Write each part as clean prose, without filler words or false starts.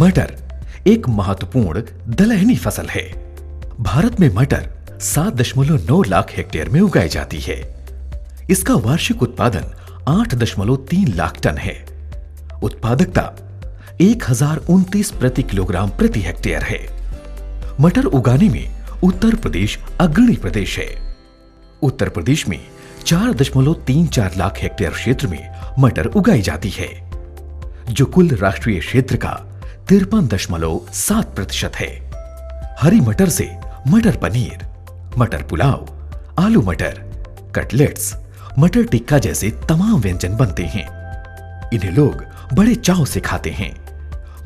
मटर एक महत्वपूर्ण दलहनी फसल है। भारत में मटर 7.9 लाख हेक्टेयर में उगाई जाती है। इसका वार्षिक उत्पादन 8.3 लाख टन है। उत्पादकता 1029 प्रति किलोग्राम प्रति हेक्टेयर है। मटर उगाने में उत्तर प्रदेश अग्रणी प्रदेश है। उत्तर प्रदेश में 4.34 लाख हेक्टेयर क्षेत्र में मटर उगाई जाती है, जो कुल राष्ट्रीय क्षेत्र का 53.7% है। हरी मटर से मटर पनीर, मटर पुलाव, आलू मटर, कटलेट्स, मटर टिक्का जैसे तमाम व्यंजन बनते हैं। इन्हें लोग बड़े चाव से खाते हैं।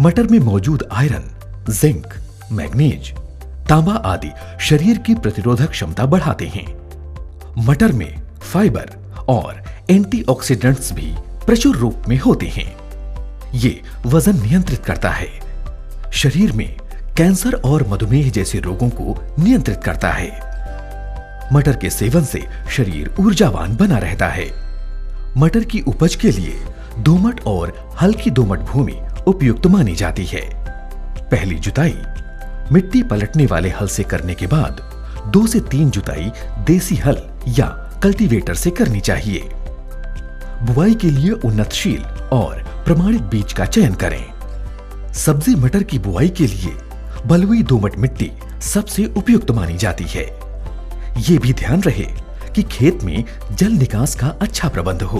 मटर में मौजूद आयरन, जिंक, मैग्नीज, तांबा आदि शरीर की प्रतिरोधक क्षमता बढ़ाते हैं। मटर में फाइबर और एंटीऑक्सीडेंट्स भी प्रचुर रूप में होते हैं। ये वजन नियंत्रित करता है, शरीर में कैंसर और मधुमेह जैसे रोगों को नियंत्रित करता है। मटर के सेवन से शरीर ऊर्जावान बना रहता है। मटर की उपज के लिए दोमट और हल्की दोमट भूमि उपयुक्त मानी जाती है। पहली जुताई मिट्टी पलटने वाले हल से करने के बाद 2 से 3 जुताई देसी हल या कल्टीवेटर से करनी चाहिए। बुआई के लिए उन्नतशील और प्रमाणित बीज का चयन करें। सब्जी मटर की बुआई के लिए बलुई दोमट मिट्टी सबसे उपयुक्त मानी जाती है। ये भी ध्यान रहे कि खेत में जल निकास का अच्छा प्रबंध हो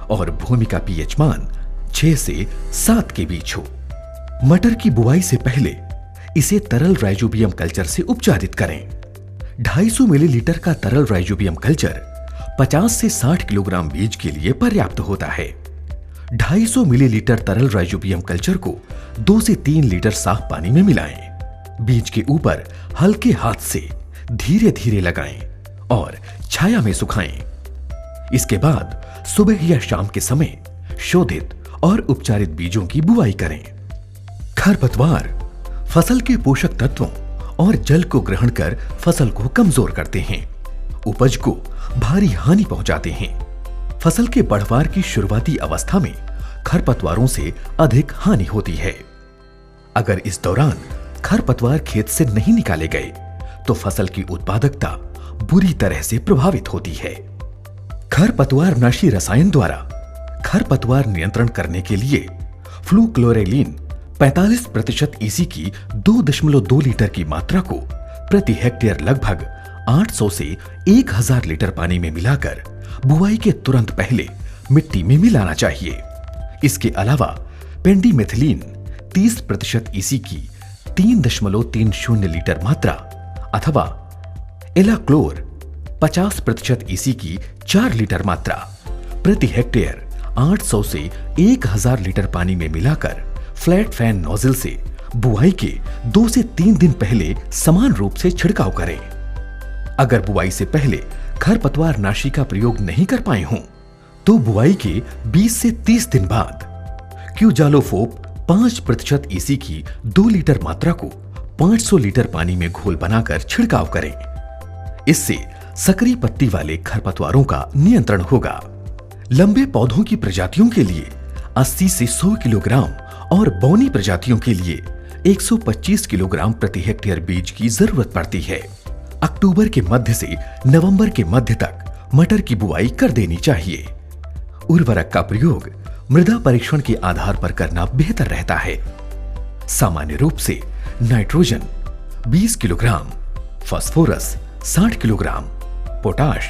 और भूमि का पीएच मान 6 से 7 के बीच हो। मटर की बुआई से पहले इसे तरल राइजोबियम कल्चर से उपचारित करें। 250 मिलीलीटर का तरल राइजोबियम कल्चर 50 से 60 किलोग्राम बीज के लिए पर्याप्त होता है। 250 मिलीलीटर तरल राइजोबियम कल्चर को 2 से 3 लीटर साफ पानी में मिलाएं। बीज के ऊपर हल्के हाथ से धीरे धीरे लगाएं और छाया में सुखाएं। इसके बाद सुबह या शाम के समय शोधित और उपचारित बीजों की बुआई करें। खरपतवार फसल के पोषक तत्वों और जल को ग्रहण कर फसल को कमजोर करते हैं, उपज को भारी हानि पहुंचाते हैं। फसल के बढ़वार की शुरुआती अवस्था में खरपतवारों से अधिक हानि होती है। अगर इस दौरान खरपतवार खेत से नहीं निकाले गए तो फसल की उत्पादकता बुरी तरह से प्रभावित होती है। खरपतवारनाशी रसायन द्वारा खरपतवार नियंत्रण करने के लिए फ्लूक्लोरेलिन 45% ईसी की 2.2 लीटर की मात्रा को प्रति हेक्टेयर लगभग 800 से 1000 लीटर पानी में मिलाकर बुआई के तुरंत पहले मिट्टी में मिलाना चाहिए। इसके अलावा पेंडिमेथिलीन 30% ईसी की 3.30 लीटर मात्रा अथवा एलाक्लोर 50% ईसी की 4 लीटर मात्रा प्रति हेक्टेयर 800 से 1000 लीटर पानी में मिलाकर फ्लैट फैन नोजल से बुआई के 2 से 3 दिन पहले समान रूप से छिड़काव करें। अगर बुआई से पहले खरपतवार नाशी का प्रयोग नहीं कर पाए हों तो बुआई के 20 से 30 दिन बाद क्यूजालोफोप 5% ईसी की 2 लीटर मात्रा को 500 लीटर पानी में घोल बनाकर छिड़काव करें। इससे सकरी पत्ती वाले खरपतवारों का नियंत्रण होगा। लंबे पौधों की प्रजातियों के लिए 80 से 100 किलोग्राम और बौनी प्रजातियों के लिए 125 किलोग्राम प्रति हेक्टेयर बीज की जरूरत पड़ती है। अक्टूबर के मध्य से नवंबर के मध्य तक मटर की बुआई कर देनी चाहिए। उर्वरक का प्रयोग मृदा परीक्षण के आधार पर करना बेहतर रहता है। सामान्य रूप से nitrogen 20 kilogram, phosphorus 60 kilogram, potash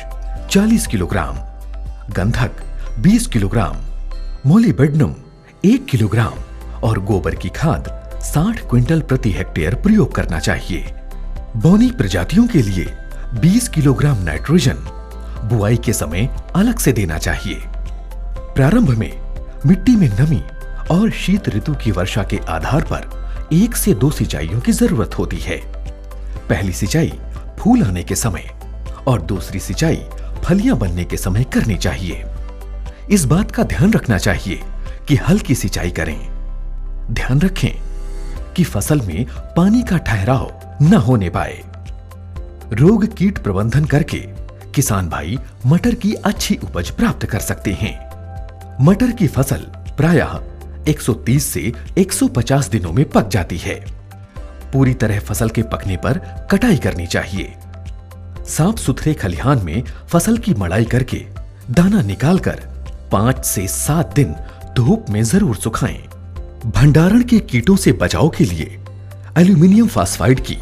40 kilogram, गंधक 20 किलोग्राम, मोलिबेडनम 1 किलोग्राम और गोबर की खाद 60 क्विंटल प्रति हेक्टेयर प्रयोग करना चाहिए। बौनी प्रजातियों के लिए 20 किलोग्राम नाइट्रोजन बुआई के समय अलग से देना चाहिए। प्रारंभ में मिट्टी में नमी और शीत ऋतु की वर्षा के आधार पर 1 से 2 सिंचाइयों की जरूरत होती है। पहली सिंचाई फूल आने के समय और दूसरी सिंचाई फलियां बनने के समय करनी चाहिए। इस बात का ध्यान रखना चाहिए कि हल्की सिंचाई करें। ध्यान रखें कि फसल में पानी का ठहराव न होने पाए। रोग कीट प्रबंधन करके किसान भाई मटर की अच्छी उपज प्राप्त कर सकते हैं। मटर की फसल प्रायः 130 से 150 दिनों में पक जाती है। पूरी तरह फसल के पकने पर कटाई करनी चाहिए। साफ सुथरे खलिहान में फसल की मड़ाई करके दाना निकालकर 5 से 7 दिन धूप में जरूर सुखाएं। भंडारण के कीटों से बचाव के लिए एल्यूमिनियम फास्फाइड की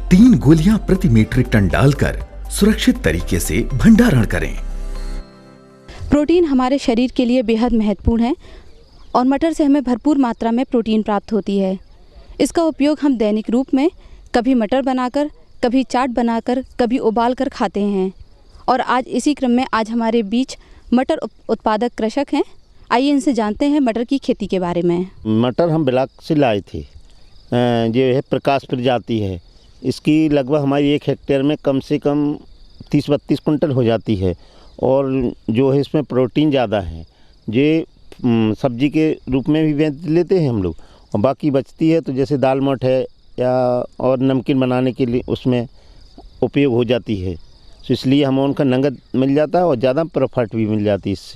3 गोलियां प्रति मीट्रिक टन डालकर सुरक्षित तरीके से भंडारण करें। प्रोटीन हमारे शरीर के लिए बेहद महत्वपूर्ण है और मटर से हमें भरपूर मात्रा में प्रोटीन प्राप्त होती है। इसका उपयोग हम दैनिक रूप में कभी मटर बनाकर, कभी चाट बनाकर, कभी उबाल कर खाते हैं। और आज इसी क्रम में आज हमारे बीच मटर उत्पादक कृषक हैं। आइए इनसे जानते हैं मटर की खेती के बारे में। मटर हम ब्लॉक से लाए थे, जो है प्रकाश प्रजाति है। इसकी लगभग हमारी 1 हेक्टेयर में कम से कम 30-32 कुंटल हो जाती है और जो है इसमें प्रोटीन ज़्यादा है। ये सब्जी के रूप में भी बेच लेते हैं हम लोग और बाकी बचती है तो जैसे दाल मोठ है या और नमकीन बनाने के लिए उसमें उपयोग हो जाती है। तो इसलिए हमें उनका नगद मिल जाता है और ज़्यादा प्रॉफिट भी मिल जाती है इससे।